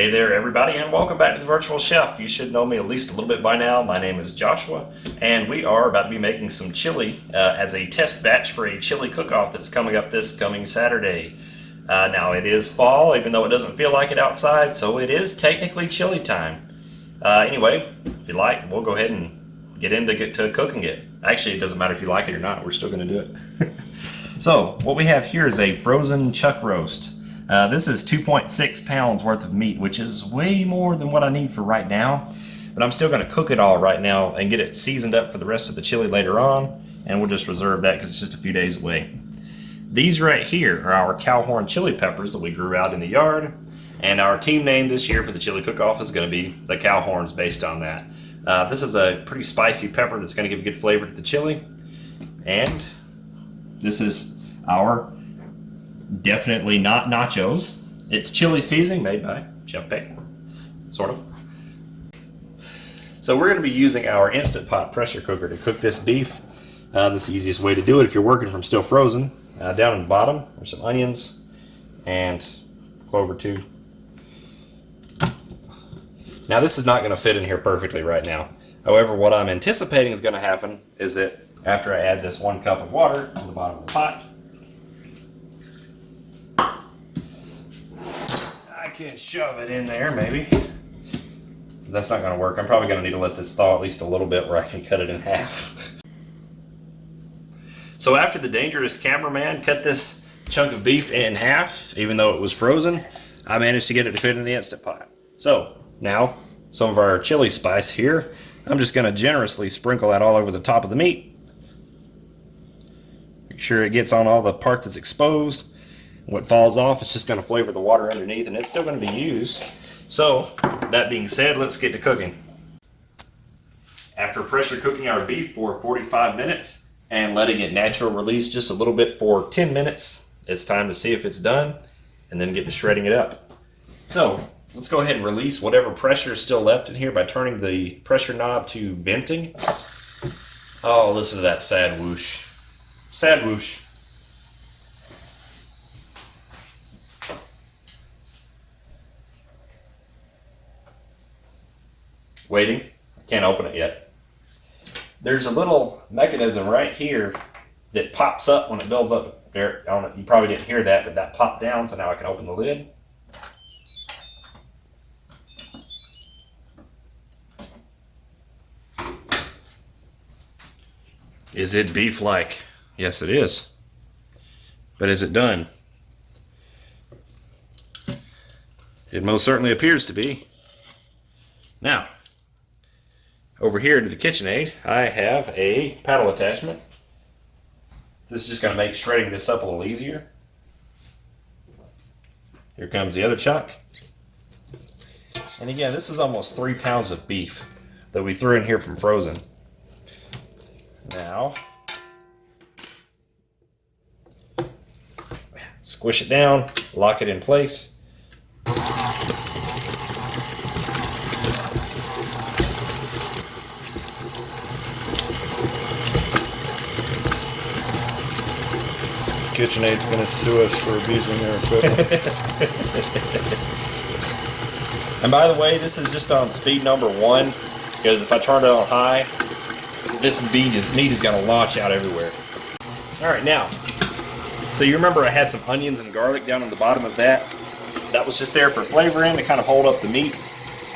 Hey there everybody, and welcome back to the Virtual Chef. You should know me at least a little bit by now. My name is Joshua, and we are about to be making some chili as a test batch for a chili cook-off that's coming up this coming Saturday. Now it is fall, even though it doesn't feel like it outside, so it is technically chili time. Anyway, if you like, we'll go ahead and get to cooking it. Actually, it doesn't matter if you like it or not, we're still going to do it. So, what we have here is a frozen chuck roast. This is 2.6 pounds worth of meat, which is way more than what I need for right now. But I'm still going to cook it all right now and get it seasoned up for the rest of the chili later on. And we'll just reserve that because it's just a few days away. These right here are our cowhorn chili peppers that we grew out in the yard. And our team name this year for the chili cook-off is going to be the Cowhorns based on that. This is a pretty spicy pepper that's going to give a good flavor to the chili. And this is our definitely not nachos. It's chili seasoning made by Chef Peck, sort of. So we're going to be using our Instant Pot pressure cooker to cook this beef. This is the easiest way to do it if you're working from still frozen. Down in the bottom are some onions and clover too. Now this is not going to fit in here perfectly right now. However, what I'm anticipating is going to happen is that after I add this 1 cup of water to the bottom of the pot, I can shove it in there maybe. That's not going to work. I'm probably going to need to let this thaw at least a little bit where I can cut it in half. So after the dangerous cameraman cut this chunk of beef in half, even though it was frozen, I managed to get it to fit in the Instant Pot. So now some of our chili spice here, I'm just going to generously sprinkle that all over the top of the meat. Make sure it gets on all the part that's exposed. What falls off, it's just going to flavor the water underneath, and it's still going to be used. So, that being said, let's get to cooking. After pressure cooking our beef for 45 minutes and letting it natural release just a little bit for 10 minutes, it's time to see if it's done and then get to shredding it up. So, let's go ahead and release whatever pressure is still left in here by turning the pressure knob to venting. Oh, listen to that sad whoosh. Sad whoosh. Waiting. I can't open it yet. There's a little mechanism right here that pops up when it builds up there. I don't know, you probably didn't hear that, but that popped down, so now I can open the lid. Is it beef-like? Yes, it is. But is it done? It most certainly appears to be. Now, over here to the KitchenAid, I have a paddle attachment. This is just going to make shredding this up a little easier. Here comes the other chunk. And again, this is almost 3 pounds of beef that we threw in here from frozen. Now, squish it down, lock it in place. KitchenAid's going to sue us for abusing their equipment. And by the way, this is just on speed number 1, because if I turn it on high, this meat is going to launch out everywhere. Alright, now, so you remember I had some onions and garlic down on the bottom of that? That was just there for flavoring to kind of hold up the meat.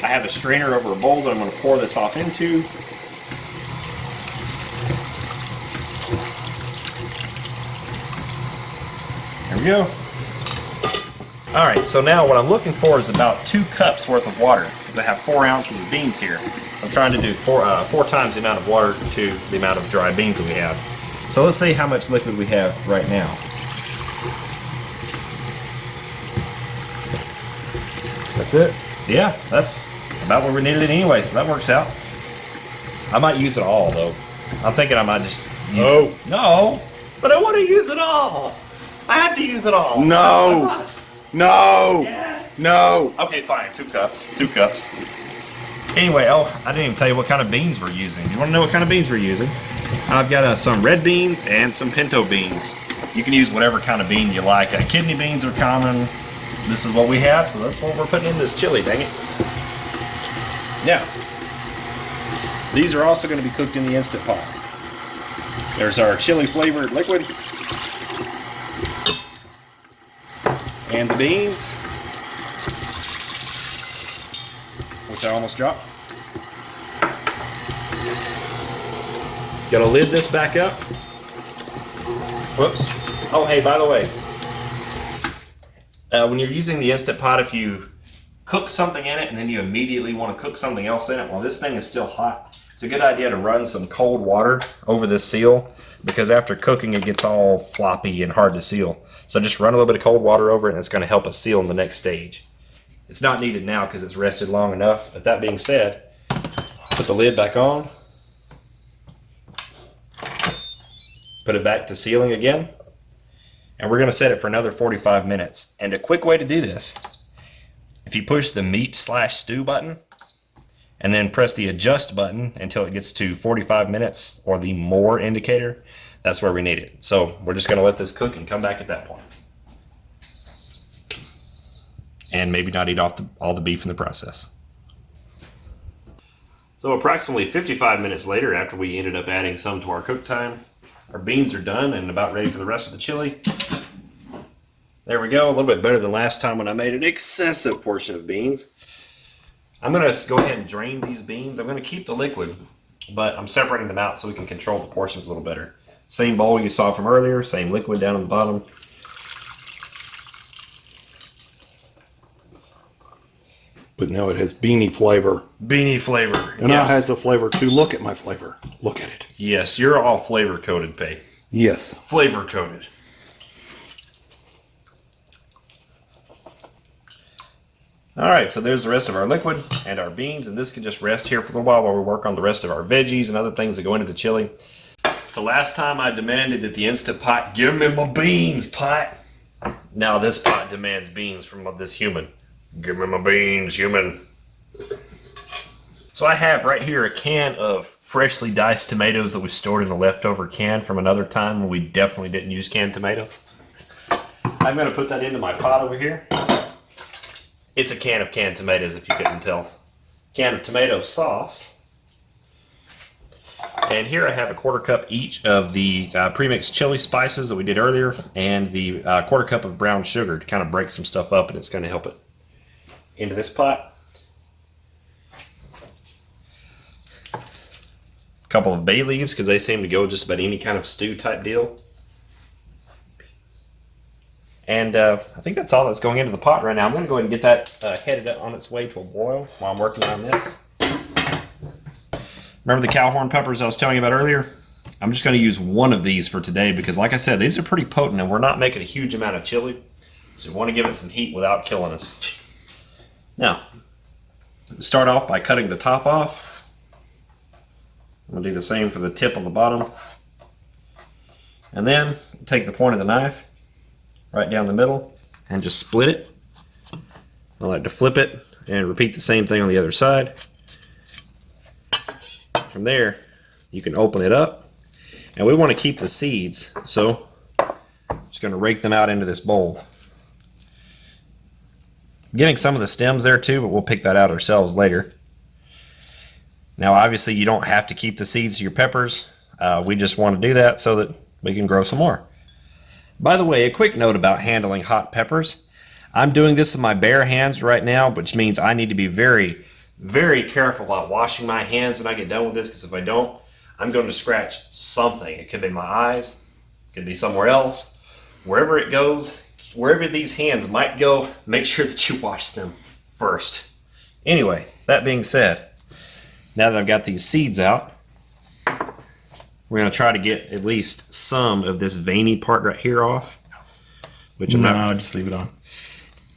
I have a strainer over a bowl that I'm going to pour this off into. There we go. Alright, so now what I'm looking for is about 2 cups worth of water, because I have 4 ounces of beans here. I'm trying to do 4 times the amount of water to the amount of dry beans that we have. So let's see how much liquid we have right now. That's it? Yeah, that's about where we needed it anyway, so that works out. I might use it all, though. I'm thinking I might just... No, but I want to use it all. I have to use it all. No. No. Yes. No. Okay, fine. 2 cups. 2 cups. Anyway, oh, I didn't even tell you what kind of beans we're using. Do you want to know what kind of beans we're using? I've got some red beans and some pinto beans. You can use whatever kind of bean you like. Kidney beans are common. this is what we have, so that's what we're putting in this chili, dang it. Now, these are also going to be cooked in the Instant Pot. There's our chili flavored liquid. And the beans, which I almost dropped. Gotta lid this back up. Whoops. Oh, hey, by the way, when you're using the Instant Pot, if you cook something in it and then you immediately want to cook something else in it while this thing is still hot, it's a good idea to run some cold water over this seal, because after cooking it gets all floppy and hard to seal. So just run a little bit of cold water over it, and it's going to help us seal in the next stage. It's not needed now because it's rested long enough. But that being said, put the lid back on. Put it back to sealing again. And we're going to set it for another 45 minutes. And a quick way to do this, if you push the meat/stew button and then press the adjust button until it gets to 45 minutes or the more indicator, that's where we need it. So we're just going to let this cook and come back at that point. And maybe not eat off all the beef in the process. So approximately 55 minutes later, after we ended up adding some to our cook time, our beans are done and about ready for the rest of the chili. There we go, a little bit better than last time when I made an excessive portion of beans. I'm going to go ahead and drain these beans. I'm going to keep the liquid, but I'm separating them out so we can control the portions a little better. Same bowl you saw from earlier, same liquid down on the bottom. But now it has beanie flavor. Beanie flavor. And now it has the flavor too. Look at my flavor. Look at it. Yes, you're all flavor coated, Pay. Yes. Flavor coated. Alright, so there's the rest of our liquid and our beans, and this can just rest here for a little while we work on the rest of our veggies and other things that go into the chili. So last time I demanded that the Instant Pot, give me my beans, pot. Now this pot demands beans from this human. Give me my beans, human. So I have right here a can of freshly diced tomatoes that was stored in a leftover can from another time when we definitely didn't use canned tomatoes. I'm going to put that into my pot over here. It's a can of canned tomatoes, if you couldn't tell. Can of tomato sauce. And here I have a 1/4 cup each of the pre-mixed chili spices that we did earlier, and the 1/4 cup of brown sugar to kind of break some stuff up, and it's going to help it. Into this pot. A couple of bay leaves, because they seem to go just about any kind of stew type deal. And I think that's all that's going into the pot right now. I'm going to go ahead and get that headed on its way to a boil while I'm working on this. Remember the cow horn peppers I was telling you about earlier? I'm just going to use one of these for today because, like I said, these are pretty potent and we're not making a huge amount of chili. So we want to give it some heat without killing us. Now, start off by cutting the top off. I'm going to do the same for the tip on the bottom. And then take the point of the knife right down the middle and just split it. I like to flip it and repeat the same thing on the other side. From there, you can open it up. And we want to keep the seeds, so I'm just going to rake them out into this bowl. Getting some of the stems there too, but we'll pick that out ourselves later. Now obviously you don't have to keep the seeds of your peppers. We just want to do that so that we can grow some more. By the way, a quick note about handling hot peppers. I'm doing this with my bare hands right now, which means I need to be very, very careful about washing my hands when I get done with this, because if I don't, I'm going to scratch something. It could be my eyes, it could be somewhere else. Wherever it goes, wherever these hands might go, make sure that you wash them first. Anyway, that being said, now that I've got these seeds out, we're going to try to get at least some of this veiny part right here off. Which I'm not, just leave it on.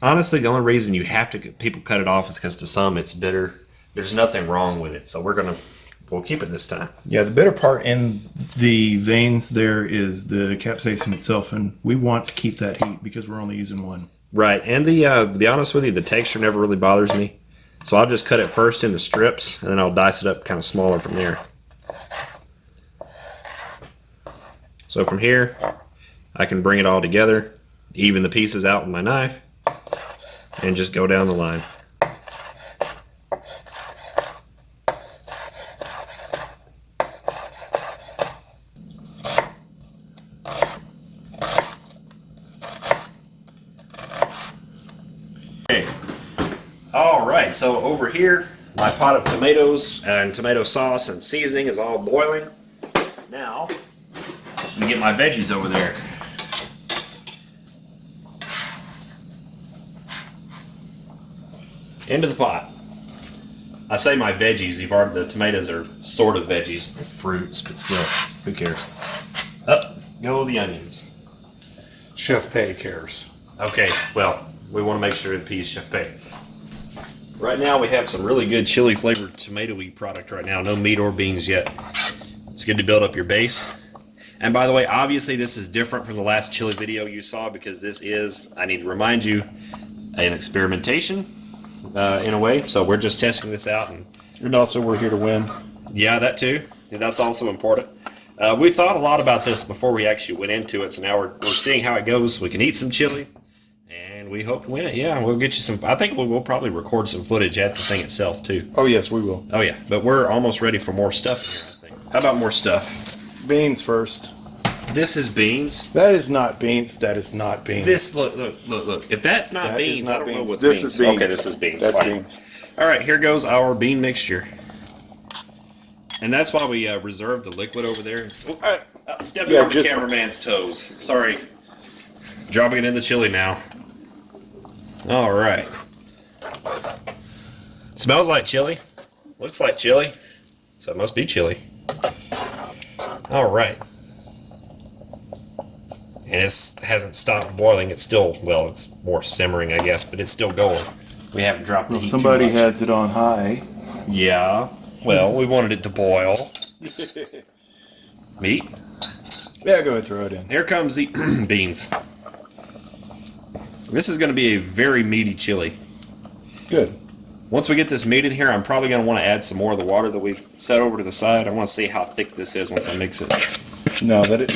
Honestly, the only reason you have to people cut it off is because to some it's bitter. There's nothing wrong with it, so we'll keep it this time. Yeah, the bitter part in the veins there is the capsaicin itself, and we want to keep that heat because we're only using one. Right, and to be honest with you, the texture never really bothers me. So I'll just cut it first into strips, and then I'll dice it up kind of smaller from there. So from here, I can bring it all together, even the pieces out with my knife. and just go down the line. Okay. All right, so over here, my pot of tomatoes and tomato sauce and seasoning is all boiling. Now, let me get my veggies over there. Into the pot. I say my veggies, the tomatoes are sort of veggies, they're fruits, but still, who cares? Up go the onions. Chef Pei cares. Okay, well, we want to make sure to appease Chef Pei. Right now we have some really good chili flavored tomatoey product right now. No meat or beans yet. It's good to build up your base. And by the way, obviously this is different from the last chili video you saw because this is, I need to remind you, an experimentation in a way. So we're just testing this out. And also we're here to win. Yeah, that too. Yeah, that's also important. We thought a lot about this before we actually went into it. So now we're seeing how it goes. We can eat some chili. And we hope to win it. Yeah, we'll get you some. I think we'll probably record some footage at the thing itself too. Oh yes, we will. Oh yeah, but we're almost ready for more stuff here, I think. How about more stuff? Beans first. This is beans. That is not beans. That is not beans. This look. If that's not That beans, is not I don't know beans. what's This beans. is beans. Okay, this is beans. That's Fine. beans. All right, here goes our bean mixture. And that's why we reserved the liquid over there. Stepping on the cameraman's toes. Sorry. Dropping it in the chili now. All right. Smells like chili. Looks like chili. So it must be chili. All right. And it hasn't stopped boiling. It's still, well, it's more simmering, I guess, but it's still going. We haven't dropped the heat Somebody too much. has it on high. Yeah. Well, we wanted it to boil. Meat. Yeah, go ahead and throw it in. Here comes the beans. This is going to be a very meaty chili. Good. Once we get this meat in here, I'm probably going to want to add some more of the water that we've set over to the side. I want to see how thick this is once I mix it. No, let it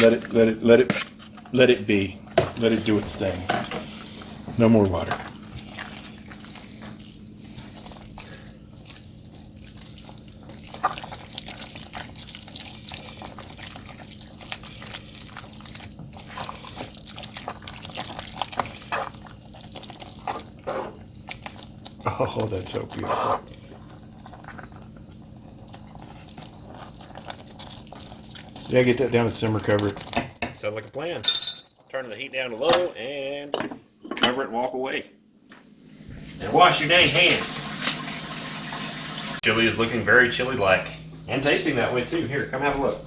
be. Let it do its thing. No more water. Oh, that's so beautiful. Yeah, get that down to simmer, cover it. Sounds like a plan. Turn the heat down to low and cover it and walk away. And wash your dang hands. Chili is looking very chili-like. And tasting that way too. Here, come have a look.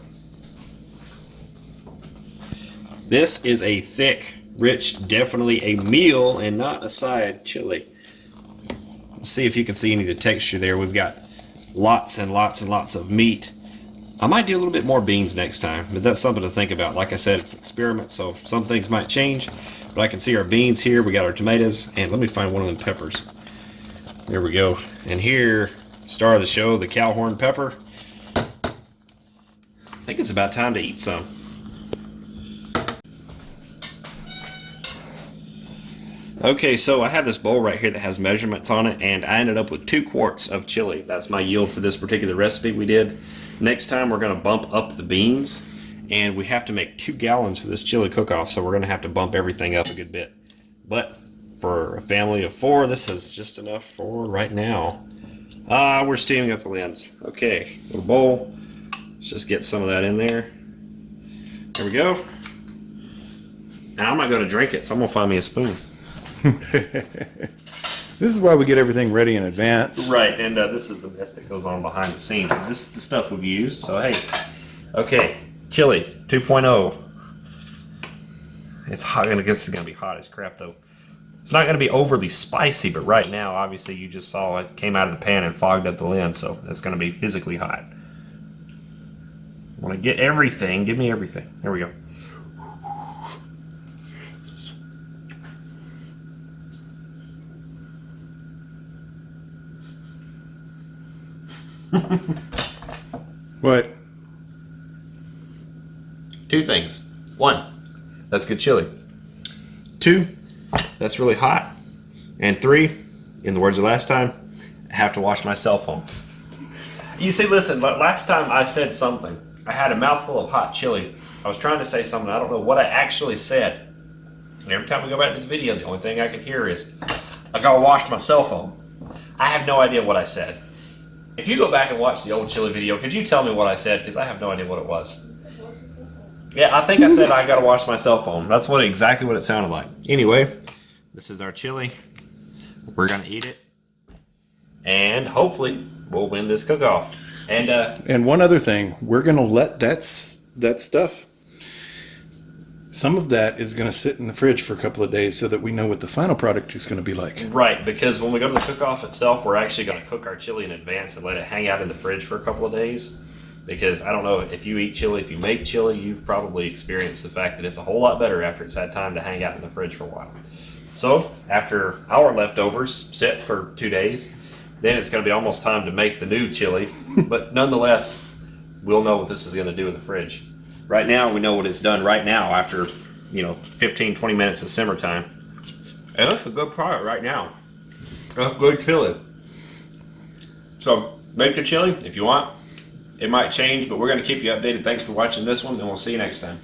This is a thick, rich, definitely a meal and not a side chili. See if you can see any of the texture there. We've got lots and lots and lots of meat. I might do a little bit more beans next time, but that's something to think about. Like I said, it's an experiment, so some things might change. But I can see our beans here. We got our tomatoes, and let me find one of them peppers. There we go. And here, star of the show, the cowhorn pepper. I think it's about time to eat some. Okay, so I have this bowl right here that has measurements on it, and I ended up with 2 quarts of chili. That's my yield for this particular recipe we did. Next time we're going to bump up the beans, and we have to make 2 gallons for this chili cook-off, so we're going to have to bump everything up a good bit. But for a family of 4, this is just enough for right now. We're steaming up the lens. Okay, little bowl. Let's just get some of that in there. There we go. Now I'm not going to drink it, so I'm going to find me a spoon. This is why we get everything ready in advance. Right, and this is the mess that goes on behind the scenes. This is the stuff we've used, so hey. Okay, chili 2.0. It's hot. I guess it's going to be hot as crap, though. It's not going to be overly spicy, but right now, obviously, you just saw it came out of the pan and fogged up the lens, so it's going to be physically hot. I want to get everything. Give me everything. There we go. What? 2 things. 1, that's good chili. 2, that's really hot. And 3, in the words of last time, I have to wash my cell phone. You see, listen, last time I said something. I had a mouthful of hot chili. I was trying to say something. I don't know what I actually said. And every time we go back to the video, the only thing I can hear is, I gotta wash my cell phone. I have no idea what I said. If you go back and watch the old chili video, could you tell me what I said? Because I have no idea what it was. Yeah, I think I said I gotta wash my cell phone. That's exactly what it sounded like. Anyway, this is our chili. We're gonna eat it. And hopefully, we'll win this cook-off. And one other thing, we're going to let that stuff, some of that is going to sit in the fridge for a couple of days so that we know what the final product is going to be like. Right, because when we go to the cook-off itself, we're actually going to cook our chili in advance and let it hang out in the fridge for a couple of days. Because I don't know, if you eat chili, if you make chili, you've probably experienced the fact that it's a whole lot better after it's had time to hang out in the fridge for a while. So, after our leftovers sit for 2 days, then it's going to be almost time to make the new chili. But nonetheless, we'll know what this is going to do in the fridge. Right now, we know what it's done right now after, 15, 20 minutes of simmer time. And that's a good product right now. That's good chili. So, make the chili if you want. It might change, but we're going to keep you updated. Thanks for watching this one, and we'll see you next time.